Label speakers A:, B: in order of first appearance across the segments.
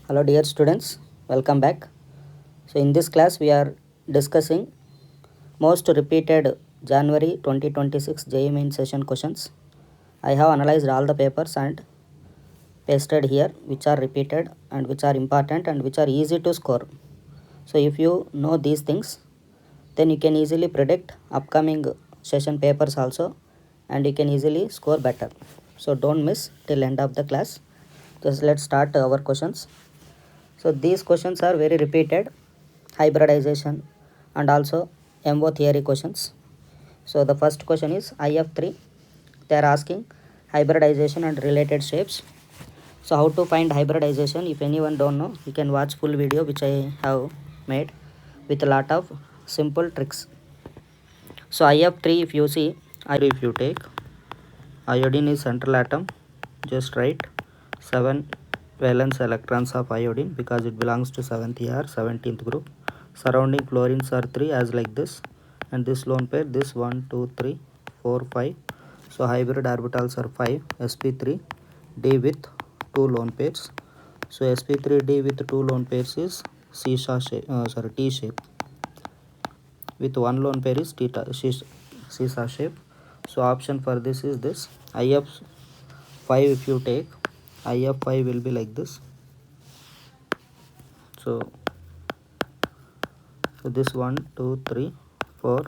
A: Hello dear students, welcome back. So in this class we are discussing most repeated January 2026 JEE main session questions. I have analyzed all the papers and pasted here which are repeated and which are important and which are easy to score. So if you know these things, then you can easily predict upcoming session papers also and you can easily score better. So don't miss till end of the class. Just let's start our questions. So these questions are very repeated, hybridization and also MO theory questions. So the first question is IF3. They are asking hybridization and related shapes. So how to find hybridization? If anyone don't know, you can watch full video which I have made with a lot of simple tricks. So IF3, if you see, if you take iodine is central atom, just write 7 valence electrons of iodine because it belongs to 7th or 17th group. Surrounding fluorines are 3 as like this, and this lone pair, this 1 2 3 4 5. So hybrid orbitals are 5, sp3 d with 2 lone pairs. So sp3d with 2 lone pairs is T shape, with 1 lone pair is seesaw shape. So option for this is this. IF5, if you take, IF5 will be like this. So this 1 2 3 4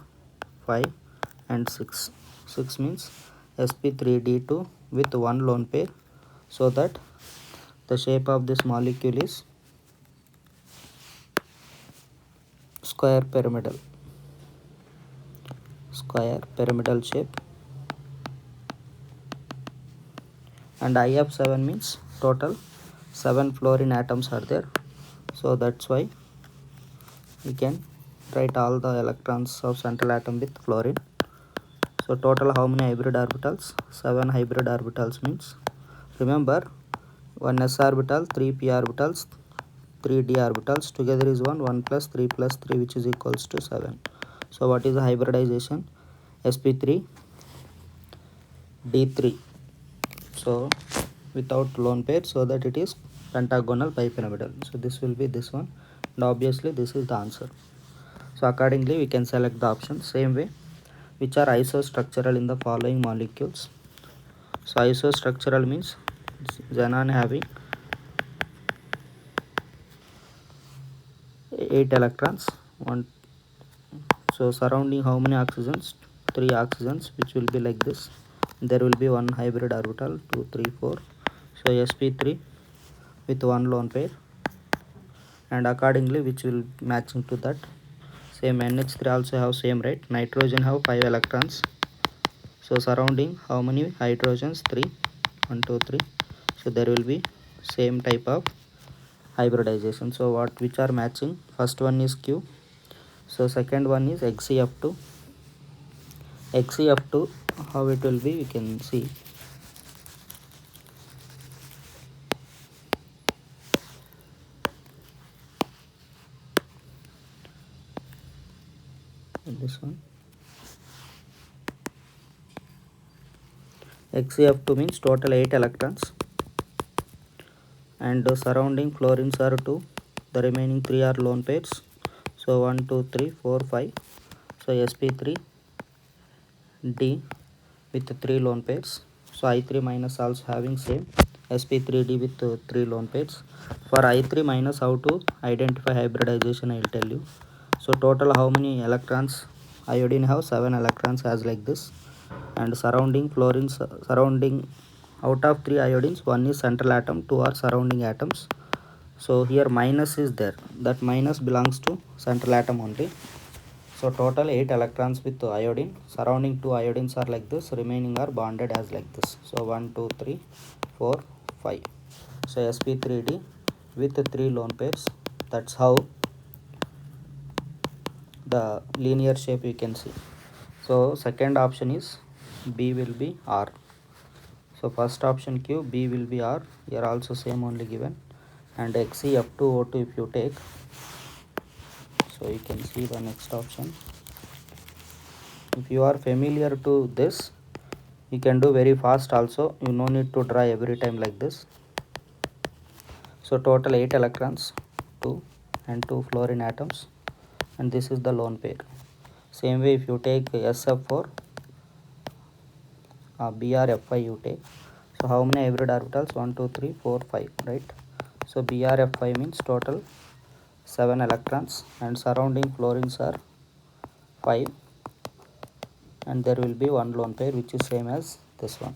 A: 5 and 6. 6 means sp3d2 with 1 lone pair, so that the shape of this molecule is square pyramidal shape. And IF7 means total 7 fluorine atoms are there, so that's why we can write all the electrons of central atom with fluorine. So total how many hybrid orbitals? 7 hybrid orbitals means, remember, 1 s orbital, 3 p orbitals, 3 d orbitals, together is 1 plus 3 plus 3, which is equals to 7. So what is the hybridization? sp3 d3, so without lone pair, so that it is pentagonal bipyramidal. So this will be this one, and obviously this is the answer. So accordingly we can select the option. Same way, which are isostructural in the following molecules? So isostructural means xenon having 8 electrons, one. So surrounding how many oxygens? 3 oxygens, which will be like this. There will be 1 hybrid orbital, 2 3 4. So sp3 with 1 lone pair, and accordingly which will matching to that. Same NH3 also have same, right? Nitrogen have 5 electrons. So surrounding how many hydrogens? 3, 1 2 3. So there will be same type of hybridization. So which are matching? First one is Q. So second one is XeF2. XeF2, how it will be, we can see. This one. XeF2 means total 8 electrons, and the surrounding fluorines are 2. The remaining 3 are lone pairs. So 1 2 3 4 5. So sp3 d with 3 lone pairs. So I3 minus also having same, sp3d with 3 lone pairs. For I3 minus, how to identify hybridization, I will tell you. So total how many electrons? Iodine have 7 electrons as like this, and surrounding fluorines, surrounding out of 3 iodines, 1 is central atom, 2 are surrounding atoms. So here minus is there, that minus belongs to central atom only. So total 8 electrons with iodine, surrounding 2 iodines are like this, remaining are bonded as like this. So 1 2 3 4 5. So sp3d with 3 lone pairs. That's how the linear shape you can see. So second option is B will be R. So first option Q, B will be R. Here also same only given. And XeF2O2 if you take, so you can see the next option. If you are familiar to this, you can do very fast also. You no need to draw every time like this. So total 8 electrons, 2 and 2 fluorine atoms, and this is the lone pair. Same way if you take SF4, BrF5 you take. So how many hybrid orbitals? 1, 2, 3, 4, 5, right? So BrF5 means total 7 electrons and surrounding fluorines are 5, and there will be one lone pair which is same as this one.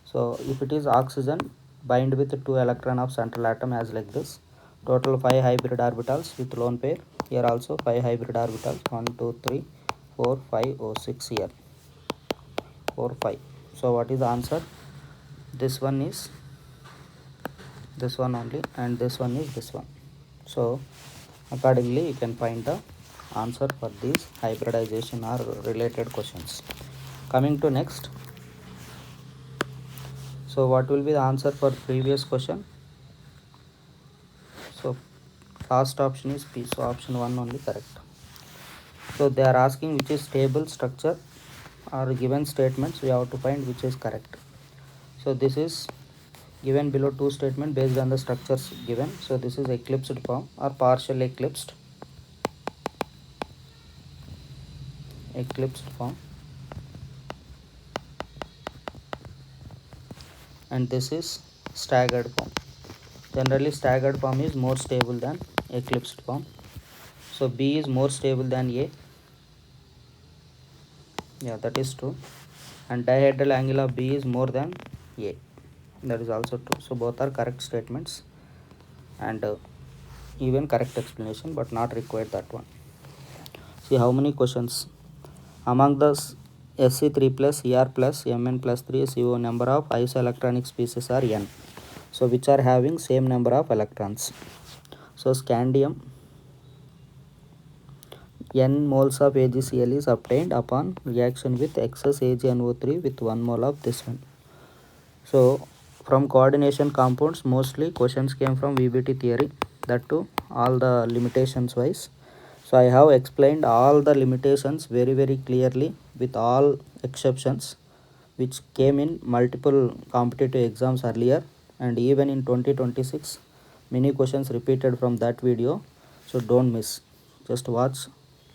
A: So if it is oxygen, bind with 2 electron of central atom as like this. Total 5 hybrid orbitals with lone pair. Here also 5 hybrid orbitals. 1, 2, 3, 4, 5, 6 here. 4, 5. So what is the answer? This one is this one only, and this one is this one. So accordingly you can find the answer for these hybridization or related questions. Coming to next. So what will be the answer for previous question? So last option is P, so option 1 only correct. So they are asking which is stable structure or given statements, we have to find which is correct. So this is given below 2 statement based on the structures given. So this is eclipsed form or partially eclipsed form, and this is staggered form. Generally staggered form is more stable than eclipsed form. So B is more stable than A. Yeah, that is true. And dihedral angle of B is more than A. That is also true. So both are correct statements, and even correct explanation, but not required that one. See how many questions. Among the Sc3 plus Er plus Mn plus 3 CO number of isoelectronic species are N. So which are having same number of electrons. So scandium, N moles of AgCl is obtained upon reaction with excess AgNO3 with 1 mole of this one. So from coordination compounds mostly questions came from VBT theory, that too all the limitations wise. So I have explained all the limitations very clearly with all exceptions which came in multiple competitive exams earlier, and even in 2026 many questions repeated from that video. So don't miss, just watch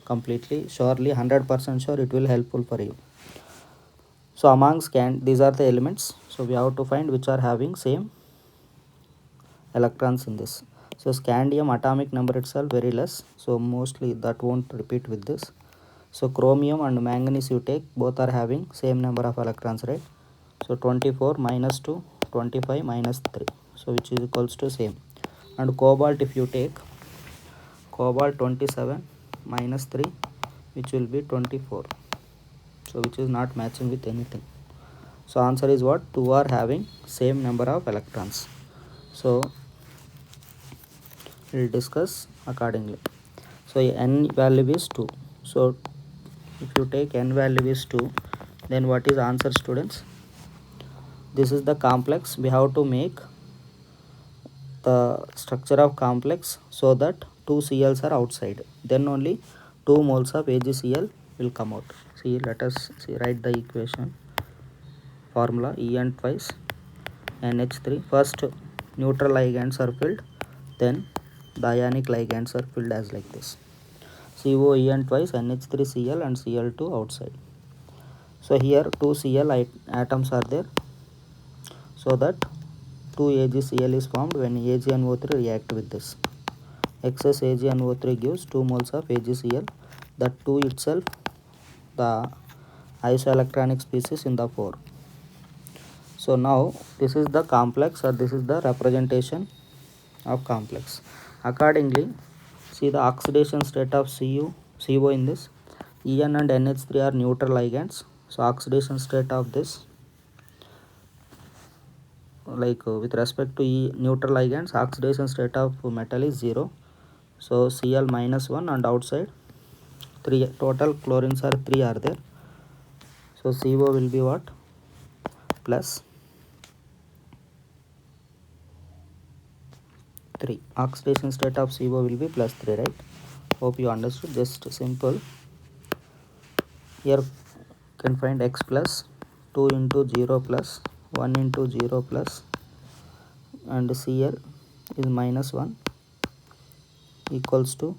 A: completely, surely 100% sure it will helpful for you. So among these are the elements, so we have to find which are having same electrons in this. So scandium atomic number itself very less, so mostly that won't repeat with this. So chromium and manganese you take, both are having same number of electrons, right? So 24 minus 2, 25 minus 3, so which is equals to same. And cobalt if you take, cobalt 27 minus 3, which will be 24, so which is not matching with anything. So answer is what? 2 are having same number of electrons. So we will discuss accordingly. So n value is 2. So if you take n value is 2, then what is answer, students? This is the complex. We have to make the structure of complex so that 2 Cl's are outside. Then only 2 moles of AgCl will come out. See, let us write the equation. Formula En twice NH3. First neutral ligands are filled, then the ionic ligands are filled as like this. CO En twice NH3Cl and Cl2 outside. So here 2 Cl atoms are there, so that 2 AgCl is formed when AgNO3 react with this. Excess AgNO3 gives 2 moles of AgCl. That 2 itself the isoelectronic species in the 4. So now this is the complex, or this is the representation of complex. Accordingly, see the oxidation state of CO in this. En and NH3 are neutral ligands. So oxidation state of this, like with respect to neutral ligands, oxidation state of metal is 0. So Cl minus 1 and outside 3, total chlorines are 3 are there. So CO will be what? Plus 3. Oxidation state of CO will be plus 3, right? Hope you understood. Just simple. Here you can find x plus 2 into 0 plus 1 into 0 plus, and Cl is minus 1 equals to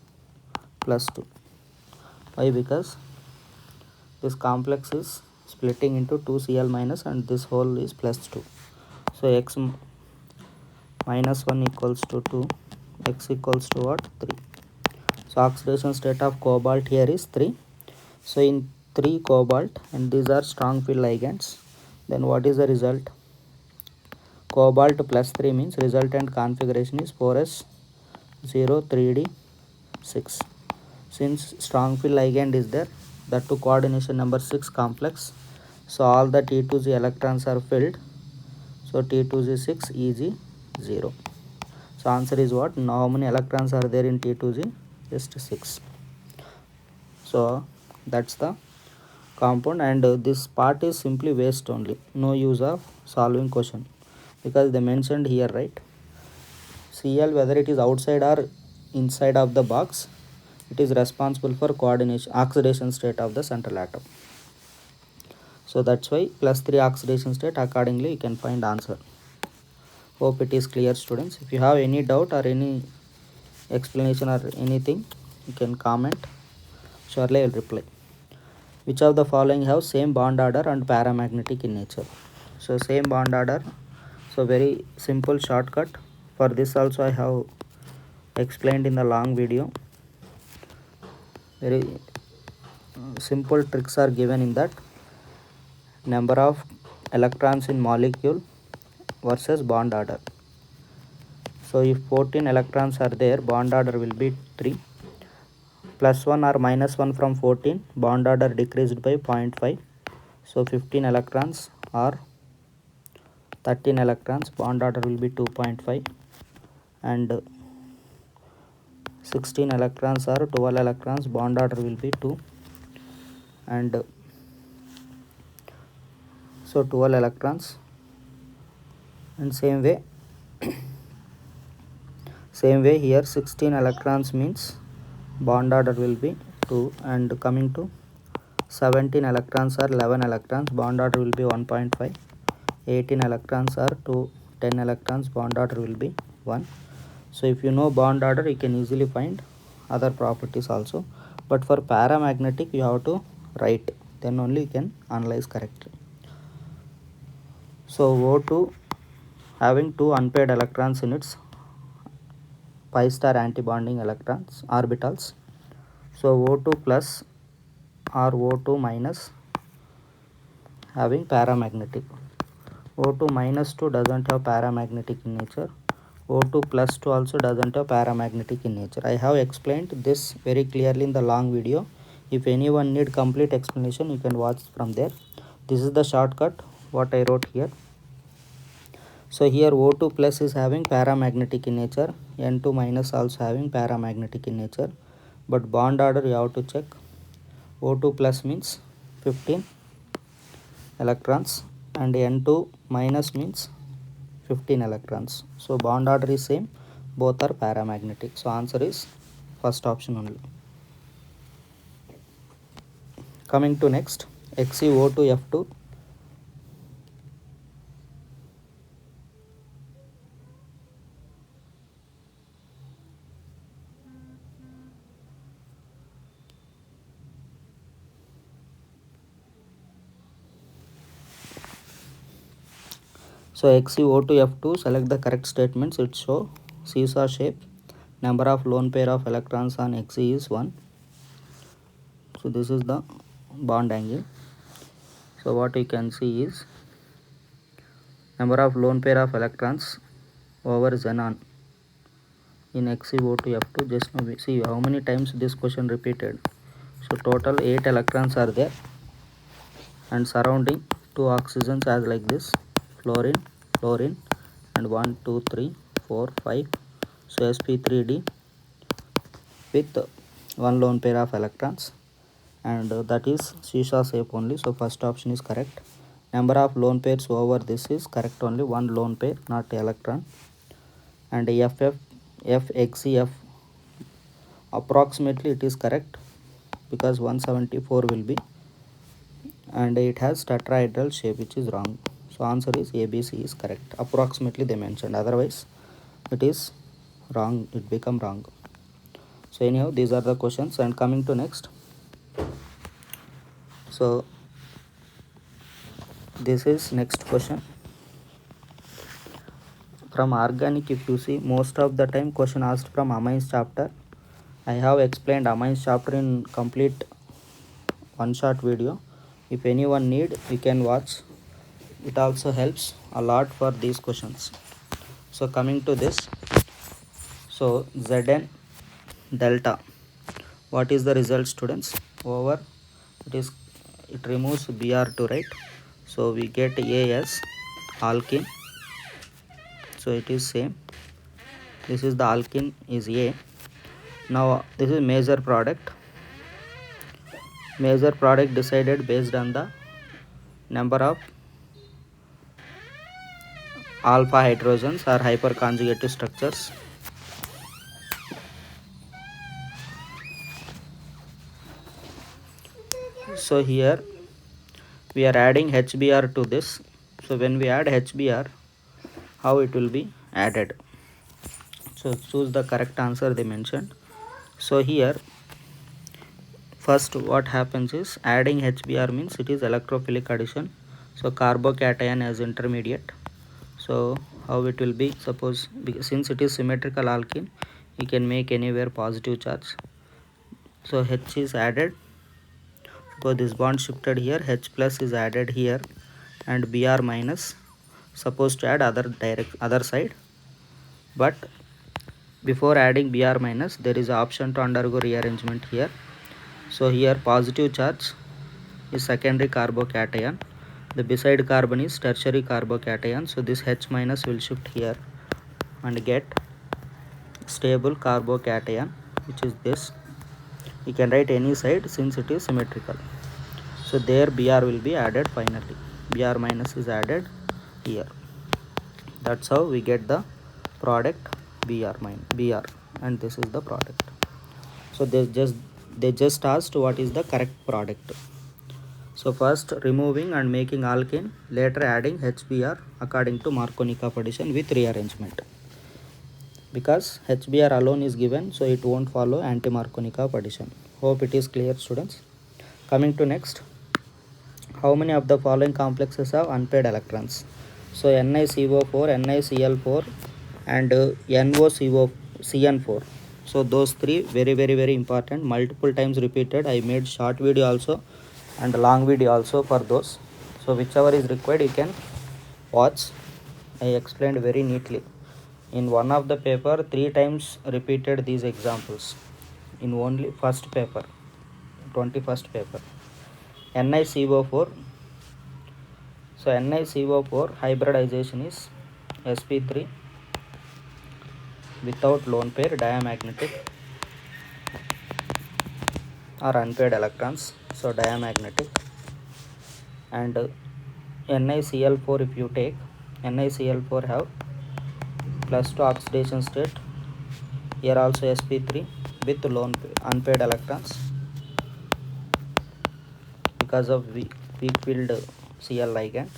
A: plus 2. Why? Because this complex is splitting into 2Cl minus and this whole is plus 2. So x minus 1 equals to 2, x equals to what? 3. So oxidation state of cobalt here is 3. So in 3 cobalt, and these are strong field ligands, then what is the result? Cobalt plus 3 means resultant configuration is 4s 0 3d 6. Since strong field ligand is there, that to coordination number 6 complex, so all the T2Z electrons are filled, so T2Z 6, Eg 0. So answer is what? Now how many electrons are there in T2Z? Just 6. So that's the compound, and this part is simply waste only, no use of solving question, because they mentioned here, right? Cl, whether it is outside or inside of the box, it is responsible for coordination oxidation state of the central atom. So that's why plus 3 oxidation state, accordingly you can find answer. Hope it is clear, students. If you have any doubt or any explanation or anything, you can comment, surely I will reply. Which of the following have same bond order and paramagnetic in nature? So same bond order, so very simple shortcut. For this also I have explained in the long video. Very simple tricks are given in that. Number of electrons in molecule versus bond order. So if 14 electrons are there, bond order will be 3. Plus 1 or minus 1 from 14, bond order decreased by 0.5. So 15 electrons or 13 electrons, bond order will be 2.5. And 16 electrons or 12 electrons, bond order will be 2. And so 12 electrons. And same way here 16 electrons means bond order will be 2, and coming to 17 electrons or 11 electrons, bond order will be 1.5. 18 electrons or 10 electrons, bond order will be 1. So if you know bond order, you can easily find other properties also, but for paramagnetic you have to write, then only you can analyze correctly. So O2 having 2 unpaired electrons in its pi star antibonding electrons orbitals. So O2 plus or O2 minus having paramagnetic. O2 minus 2 doesn't have paramagnetic in nature. O2 plus 2 also doesn't have paramagnetic in nature. I have explained this very clearly in the long video. If anyone need complete explanation, you can watch from there. This is the shortcut what I wrote here. So here O2 plus is having paramagnetic in nature, N2 minus also having paramagnetic in nature, but bond order you have to check. O2 plus means 15 electrons and N2 minus means 15 electrons. So bond order is same, both are paramagnetic. So answer is first option only. Coming to next, XeO2F2. So XeO2F2, select the correct statements. It show seesaw shape. Number of lone pair of electrons on Xe is 1. So this is the bond angle. So what you can see is number of lone pair of electrons over xenon in XeO2F2. Just now we see how many times this question repeated. So total 8 electrons are there, and surrounding 2 oxygens as like this, fluorine, and 1 2 3 4 5. So sp3d with 1 lone pair of electrons, and that is seesaw shape only. So first option is correct. Number of lone pairs over this is correct only, 1 lone pair, not electron. And FXEF approximately it is correct, because 174 will be, and it has tetrahedral shape, which is wrong. So answer is ABC is correct. Approximately they mentioned, otherwise it is wrong, it become wrong. So anyhow, these are the questions. And coming to next, so this is next question. From organic, if you see, most of the time question asked from amines chapter. I have explained amines chapter in complete one short video. If anyone need, you can watch. It also helps a lot for these questions. So coming to this, so Zn delta, what is the result, students? Over, it removes Br2, right? So we get A as alkene. So it is same. This is the alkene is A. Now this is major product. Major product decided based on the number of alpha hydrogens or hyperconjugated structures. So here we are adding HBr to this. So when we add HBr, how it will be added? So choose the correct answer they mentioned. So here first what happens is adding HBr means it is electrophilic addition. So carbocation as intermediate. So how it will be, suppose since it is symmetrical alkene, you can make anywhere positive charge. So H is added. Suppose this bond shifted here, H plus is added here, and Br minus supposed to add other side. But before adding Br minus, there is an option to undergo rearrangement here. So here positive charge is secondary carbocation. The beside carbon is tertiary carbocation. So this H minus will shift here and get stable carbocation, which is this. You can write any side since it is symmetrical. So there Br will be added finally. Br minus is added here. That's how we get the product Br, and this is the product. So they just asked what is the correct product. So first removing and making alkene, later adding HBr according to Markovnikov addition with rearrangement. Because HBr alone is given, so it won't follow anti-Markovnikov addition. Hope it is clear, students. Coming to next, how many of the following complexes have unpaired electrons? So NiCO4, NiCl4 and NOCN4. So those three very important, multiple times repeated. I made short video also and long video also for those. So whichever is required you can watch. I explained very neatly. In one of the paper 3 times repeated these examples in only first paper, 21st paper. NiCO4. So NiCO4 hybridization is sp3 without lone pair, diamagnetic or unpaired electrons, so diamagnetic. And NiCl4, if you take NiCl4 have +2 oxidation state, here also sp3 with lone unpaired electrons because of weak field Cl ligand.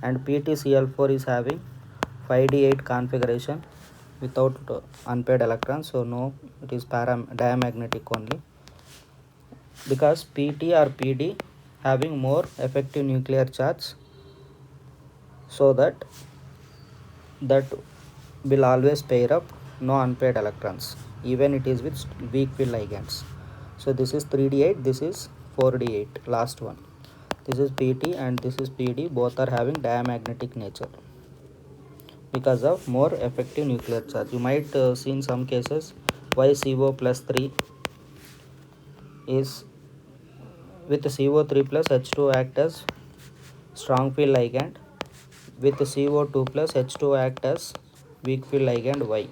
A: And PtCl4 is having 5d8 configuration without unpaired electrons, so no, it is diamagnetic only. Because Pt or Pd having more effective nuclear charge, so that will always pair up, no unpaired electrons, even it is with weak field ligands. So this is 3d8, this is 4d8, last one. This is Pt and this is Pd, both are having diamagnetic nature because of more effective nuclear charge. You might see in some cases why CO plus 3 is with CO3 plus H2 act as strong field ligand, with CO2 plus H2 act as weak field ligand. Why?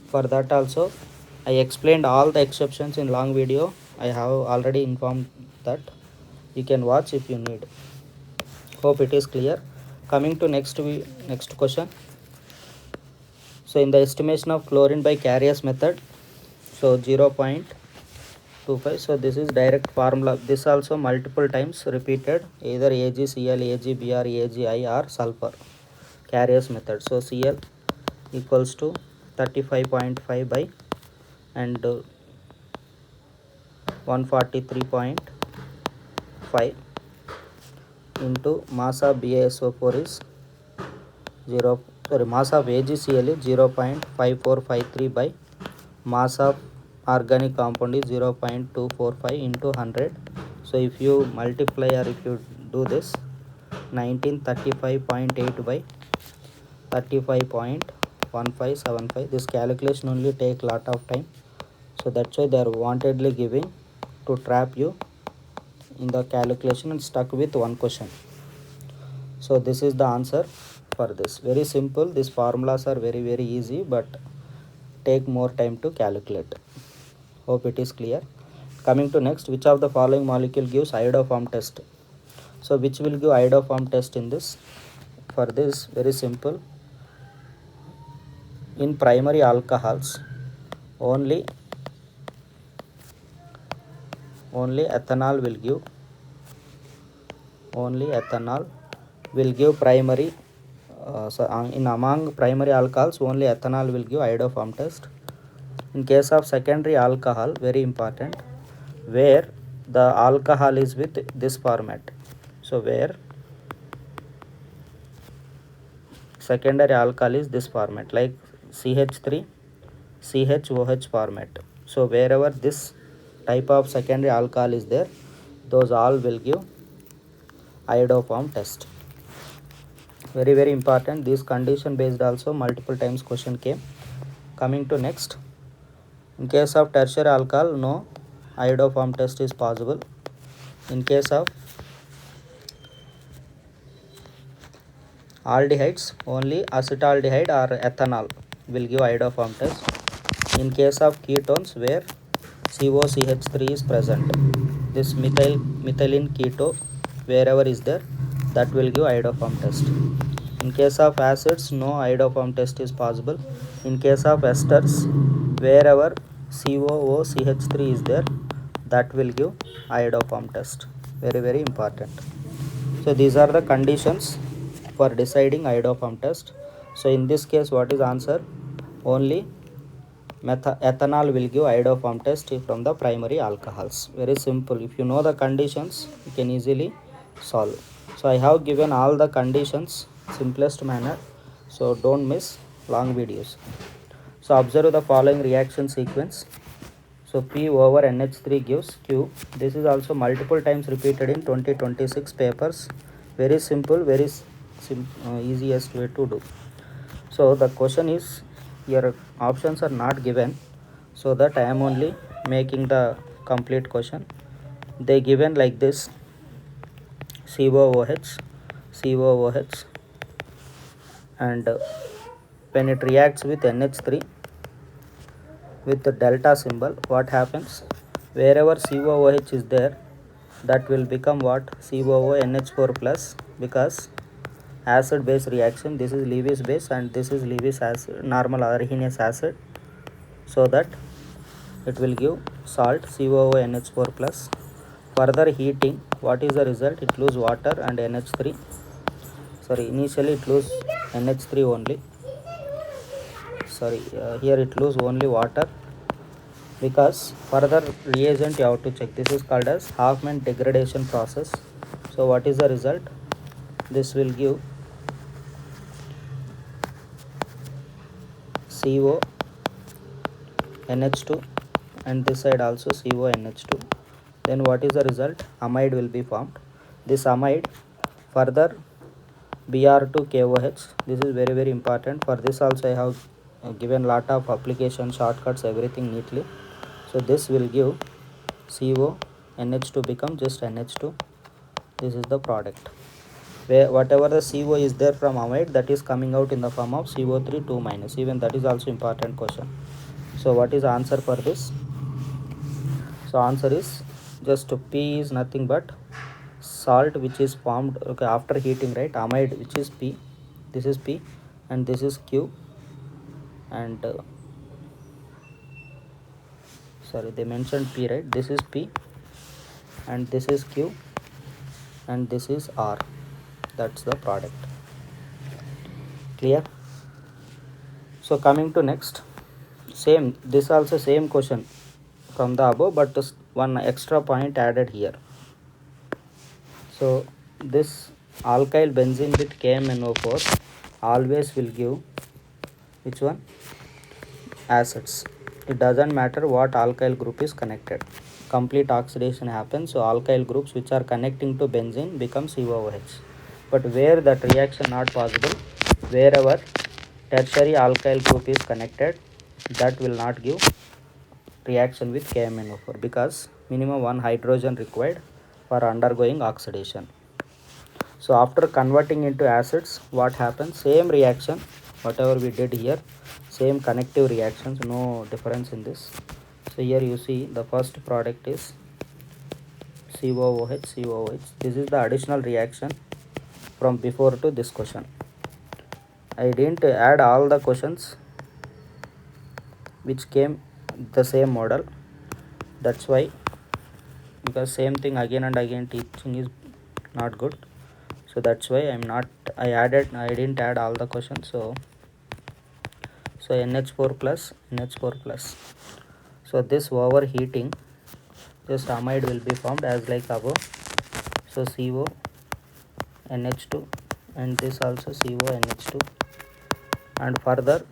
A: For that also I explained all the exceptions in long video. I have already informed that. You can watch if you need. Hope it is clear. Coming to next question. So in the estimation of chlorine by Carriers method, so 0.25. So this is direct formula. This also multiple times repeated, either AgCl, AgBr, AgI or sulfur. Carriers method. So Cl equals to 35.5 by and 143.5 into mass of BaSO4 is mass of AgCl is 0.5453 by mass of organic compound is 0.245 into 100. So if you multiply or if you do this 1935.8 by 35.1575, this calculation only take lot of time, so that's why they are wantedly giving to trap you in the calculation and stuck with one question. So this is the answer for this. Very simple. These formulas are very easy but take more time to calculate. Hope it is clear. Coming to next, which of the following molecule gives iodoform test? So which will give iodoform test in this? For this, very simple. In primary alcohols, only ethanol will give primary. In among primary alcohols, only ethanol will give iodoform test. In case of secondary alcohol, very important, where the alcohol is with this format. So where secondary alcohol is this format, like CH3 CHOH format. So wherever this type of secondary alcohol is there, those all will give iodoform test. Very important. This condition based also multiple times question came. Coming to next, in case of tertiary alcohol, no iodoform test is possible. In case of aldehydes, only acetaldehyde or ethanol will give iodoform test. In case of ketones, where COCH3 is present, this methylene keto wherever is there, that will give iodoform test. In case of acids, no iodoform test is possible. In case of esters, wherever COOCH3 is there, that will give iodoform test. Very important. So these are the conditions for deciding iodoform test. So in this case, what is answer? Only ethanol will give iodoform test from the primary alcohols. Very simple. If you know the conditions, you can easily solve. So I have given all the conditions simplest manner, so don't miss long videos. So observe the following reaction sequence. So P over NH3 gives Q. This is also multiple times repeated in 2026 papers. Very simple, easiest way to do. So the question is, your options are not given, so that I am only making the complete question. They given like this: COOH, and when it reacts with NH3 with the delta symbol, what happens? Wherever COOH is there, that will become what? COONH4 plus, because acid base reaction, this is Lewis base and this is Lewis acid, normal Arrhenius acid, so that it will give salt COONH4 plus. Further heating, what is the result? It lose water and NH3. Initially it lose NH3 only. Here it lose only water, because further reagent you have to check. This is called as Hoffman degradation process. So what is the result? This will give CONH2 and this side also CONH2. Then what is the result? Amide will be formed. This amide further Br2KOH. This is very important. For this also I have given lot of application shortcuts, everything neatly. So this will give CONH2 become just NH2. This is the product. Where whatever the CO is there from amide, that is coming out in the form of CO3 2 minus. Even that is also important question. So what is the answer for this? So answer is just P is nothing but salt which is formed after heating, right? Amide which is P, this is P and this is Q, and they mentioned P, right? This is P and this is Q and this is R. That's the product. Clear? So coming to next, same, this also same question from the above, but one extra point added here. So this alkyl benzene with KMnO4 always will give which one? Acids. It doesn't matter what alkyl group is connected, complete oxidation happens. So alkyl groups which are connecting to benzene become COOH. But where that reaction not possible, wherever tertiary alkyl group is connected, that will not give reaction with KMnO4 because minimum one hydrogen required for undergoing oxidation. So after converting into acids, what happens? Same reaction, whatever we did here, same connective reactions, no difference in this. So here you see the first product is COOH, COOH. This is the additional reaction from before to this question. I didn't add all the questions which came the same model. That's why, because same thing again and again teaching is not good. So that's why I didn't add all the questions. So NH4 plus, NH4 plus. So this overheating, this amide will be formed as like above. So CO NH2 and this also CO NH2, and further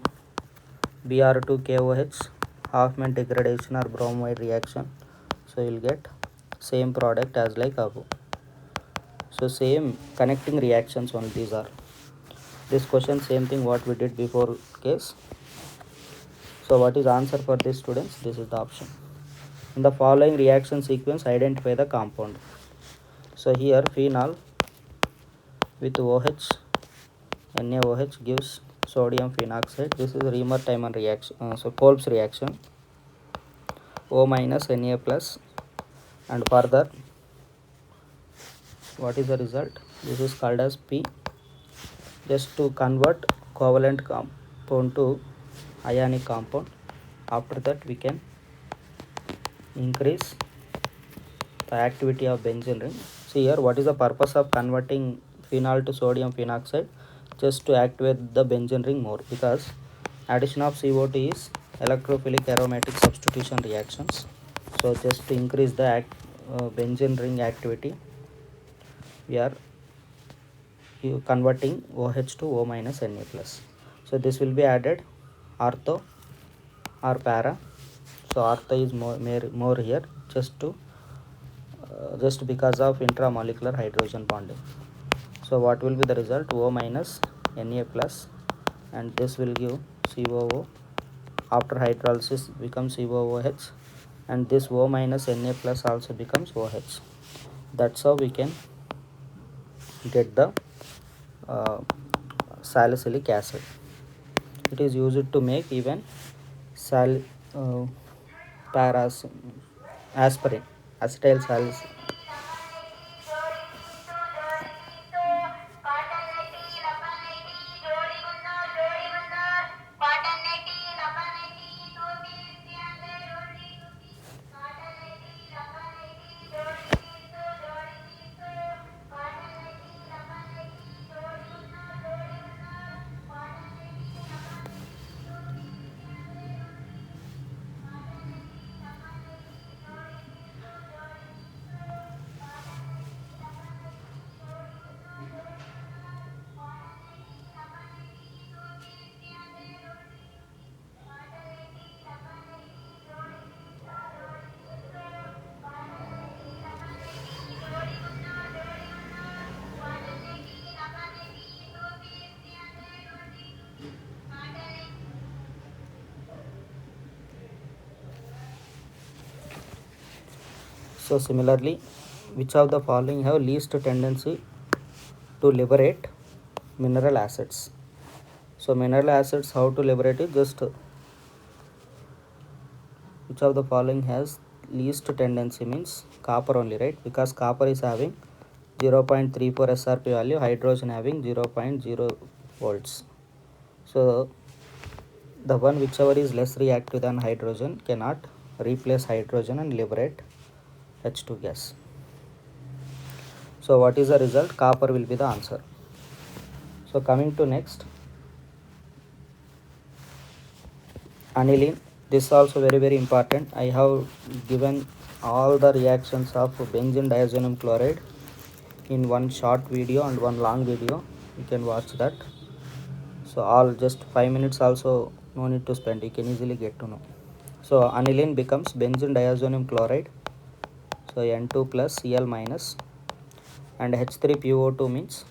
A: Br2 KOH, Hoffman degradation or bromide reaction. So you will get same product as like above. So same connecting reactions only these are. This question same thing what we did before case. So what is answer for this, students? This is the option. In the following reaction sequence, identify the compound. So here phenol with OH, NaOH gives sodium phenoxide. This is Reamer-Tiemann reaction. So Kolb's reaction. O minus Na plus, and further what is the result? This is called as P. Just to convert covalent compound to ionic compound. After that we can increase the activity of benzene ring. See here, what is the purpose of converting phenol to sodium phenoxide? Just to activate the benzene ring more, because addition of CO2 is electrophilic aromatic substitution reactions. So just to increase the benzene ring activity, we are converting OH to O minus Na plus. So this will be added ortho or para. So ortho is more here, just because of intramolecular hydrogen bonding. So what will be the result? O minus Na plus, and this will give COO. After hydrolysis becomes COOH, and this O minus Na plus also becomes OH. That's how we can get the salicylic acid. It is used to make even aspirin, acetyl salicylic. So similarly, which of the following have least tendency to liberate mineral acids? So mineral acids, how to liberate it? Just which of the following has least tendency means copper only, right? Because copper is having 0.34 SRP value, hydrogen having 0.0 volts. So the one whichever is less reactive than hydrogen cannot replace hydrogen and liberate H2 gas. So what is the result? Copper will be the answer. So coming to next, aniline. This is also very important. I have given all the reactions of benzene diazonium chloride in one short video and one long video. You can watch that. So all just 5 minutes also no need to spend, you can easily get to know. So aniline becomes benzene diazonium chloride, so N2 plus Cl minus, and H3PO2 means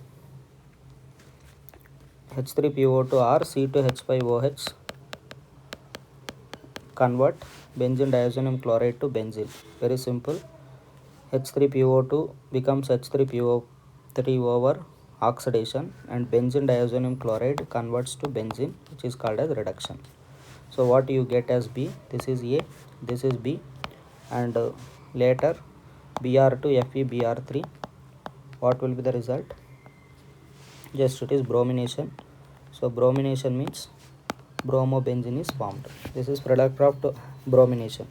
A: H3PO2 or C2H5OH convert benzene diazonium chloride to benzene. Very simple. H3PO2 becomes H3PO3 over oxidation, and benzene diazonium chloride converts to benzene, which is called as reduction. So what you get as B, this is A, this is B, and later Br2 FeBr3, what will be the result? Just it is bromination. So bromination means bromobenzene is formed. This is product of bromination.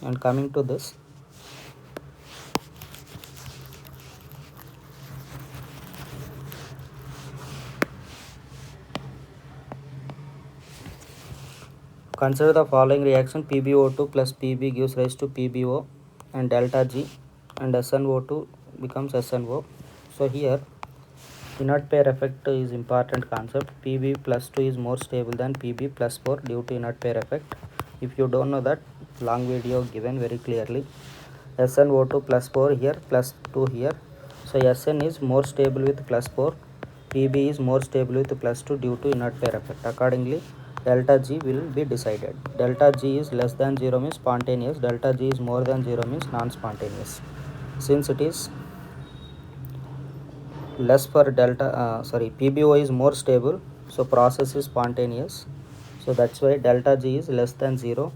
A: And coming to this, consider the following reaction. PbO2 plus Pb gives rise to PbO and delta G, and SnO2 becomes SnO. So here inert pair effect is important concept. Pb plus 2 is more stable than Pb plus 4 due to inert pair effect. If you don't know that, long video given very clearly. SnO2 plus 4 here, plus 2 here. So Sn is more stable with plus 4, Pb is more stable with plus 2 due to inert pair effect. Accordingly, delta G will be decided. Delta G is less than 0 means spontaneous, delta G is more than 0 means non-spontaneous. Since it is less for PbO is more stable, so process is spontaneous. So that's why delta G is less than 0.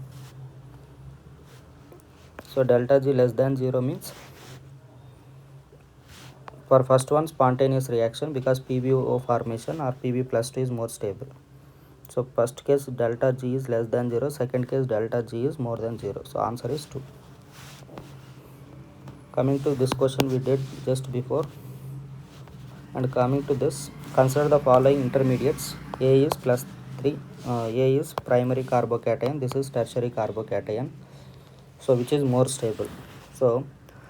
A: So delta G less than 0 means for first one spontaneous reaction, because PbO formation or Pb plus 2 is more stable. So first case delta G is less than 0, second case delta G is more than 0. So answer is 2. Coming to this question we did just before, and coming to this, consider the following intermediates. A is plus 3, A is primary carbocation, this is tertiary carbocation. So which is more stable? So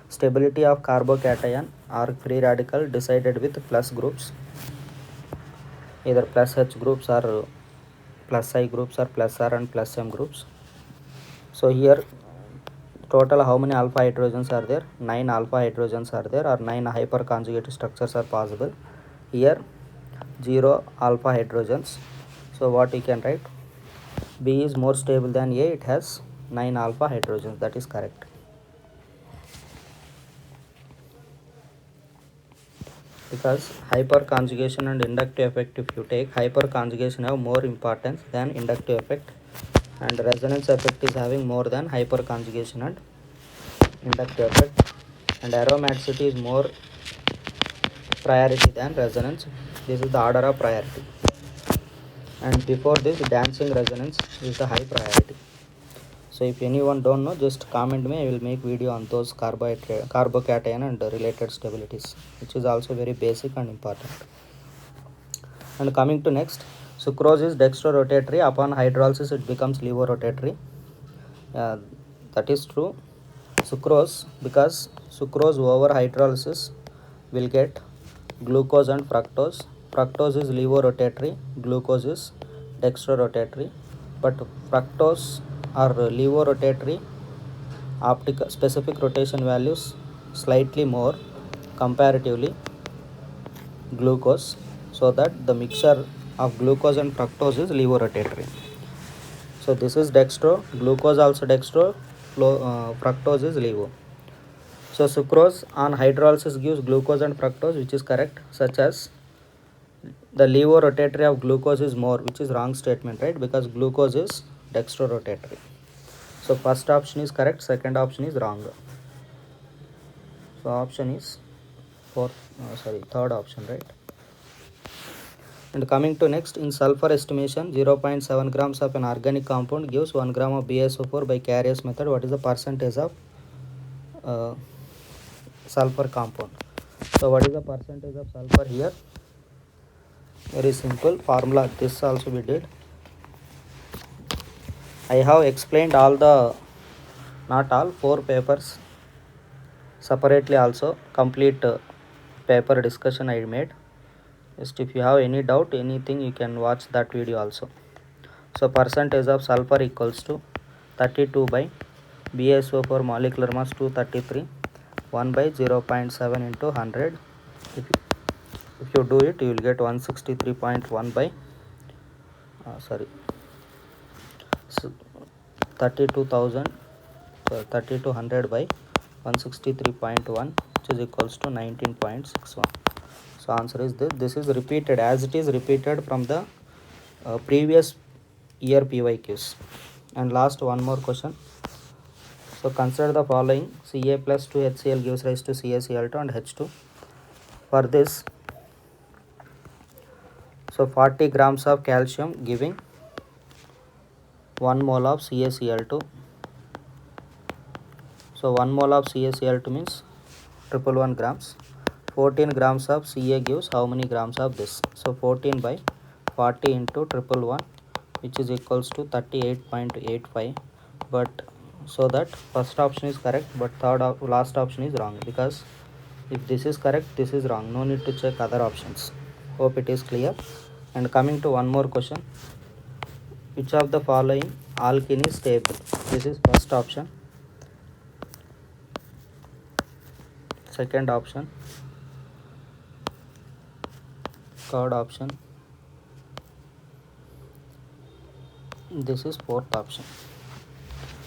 A: stability of carbocation or free radical decided with plus groups, either plus H groups or plus I groups or plus R and plus M groups. So here total how many alpha hydrogens are there? 9 alpha hydrogens are there, or 9 hyperconjugated structures are possible. Here 0 alpha hydrogens. So what we can write? B is more stable than A, it has 9 alpha hydrogens, that is correct. Because hyperconjugation and inductive effect, if you take, hyperconjugation have more importance than inductive effect, and resonance effect is having more than hyperconjugation and inductive effect, and aromaticity is more priority than resonance. This is the order of priority, and before this dancing resonance is the high priority. So if anyone don't know, just comment me, I will make video on those carbocation and related stabilities, which is also very basic and important. And coming to next, sucrose is dextrorotatory, upon hydrolysis it becomes levorotatory. That is true. Sucrose, because sucrose over hydrolysis will get glucose and fructose. Fructose is levorotatory, glucose is dextrorotatory, but fructose are levorotatory, optical specific rotation values slightly more comparatively glucose, so that the mixture of glucose and fructose is levorotatory. So this is dextro, glucose also dextro, fructose is levo. So sucrose on hydrolysis gives glucose and fructose, which is correct, such as the levorotatory of glucose is more, which is wrong statement, right? Because glucose is dextrorotatory. So first option is correct, second option is wrong. So option is third option, right? And coming to next, in sulfur estimation, 0.7 grams of an organic compound gives 1 gram of BSO4 by Carrier's method. What is the percentage of sulfur compound? So what is the percentage of sulfur here? Very simple formula. This also we did. I have explained all the, not all, 4 papers separately also. Complete paper discussion I made. Just if you have any doubt, anything, you can watch that video also. So percentage of sulfur equals to 32 by BSO4 molecular mass 233, 1 by 0.7 into 100. If you do it, you will get 163.1 by 32,000, 3200 by 163.1, which is equals to 19.61. So answer is this. This is repeated as it is repeated from the previous year PYQs. And last one more question. So consider the following: Ca plus 2HCl gives rise to CaCl2 and H2. For this, so 40 grams of calcium giving 1 mole of CaCl2. So 1 mole of CaCl2 means 111 grams. 14 grams of Ca gives how many grams of this? So 14 by 40 into 111, which is equals to 38.85. But so that first option is correct, but last option is wrong, because if this is correct, this is wrong. No need to check other options. Hope it is clear. And coming to one more question: which of the following alkene is stable? This is first option, second option, third option, this is fourth option.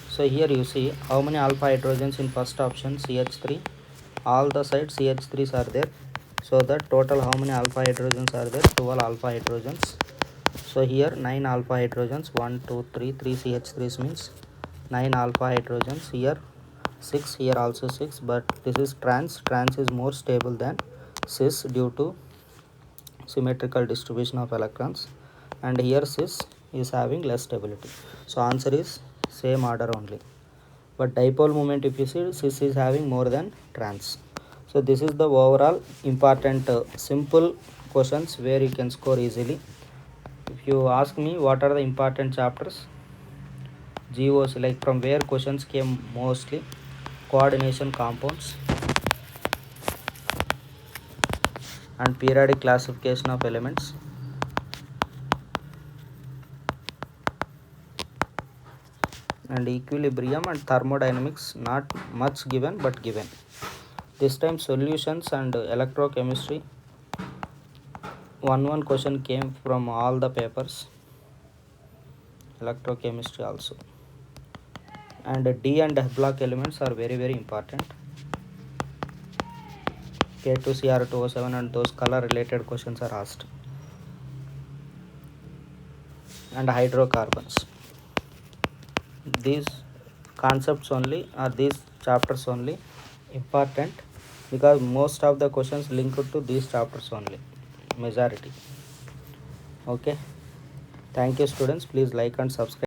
A: So here you see how many alpha hydrogens in first option, CH3. All the sides CH3s are there. So that total how many alpha hydrogens are there? 12 alpha hydrogens. So here 9 alpha hydrogens, 1, 2, 3, 3 CH3s means 9 alpha hydrogens. Here 6, here also 6, but this is trans. Trans is more stable than cis due to symmetrical distribution of electrons, and here cis is having less stability. So answer is same order only. But dipole moment, if you see, cis is having more than trans. So this is the overall important simple questions where you can score easily. If you ask me what are the important chapters, GOs, like from where questions came mostly: coordination compounds and periodic classification of elements, and equilibrium and thermodynamics, not much given but given. This time solutions and electrochemistry, one question came from all the papers, electrochemistry also. And D and F block elements are very important. K2Cr2O7 and those color related questions are asked. And hydrocarbons. These concepts only, or these chapters only important, because most of the questions linked to these chapters only, majority. Okay, thank you students. Please like and subscribe.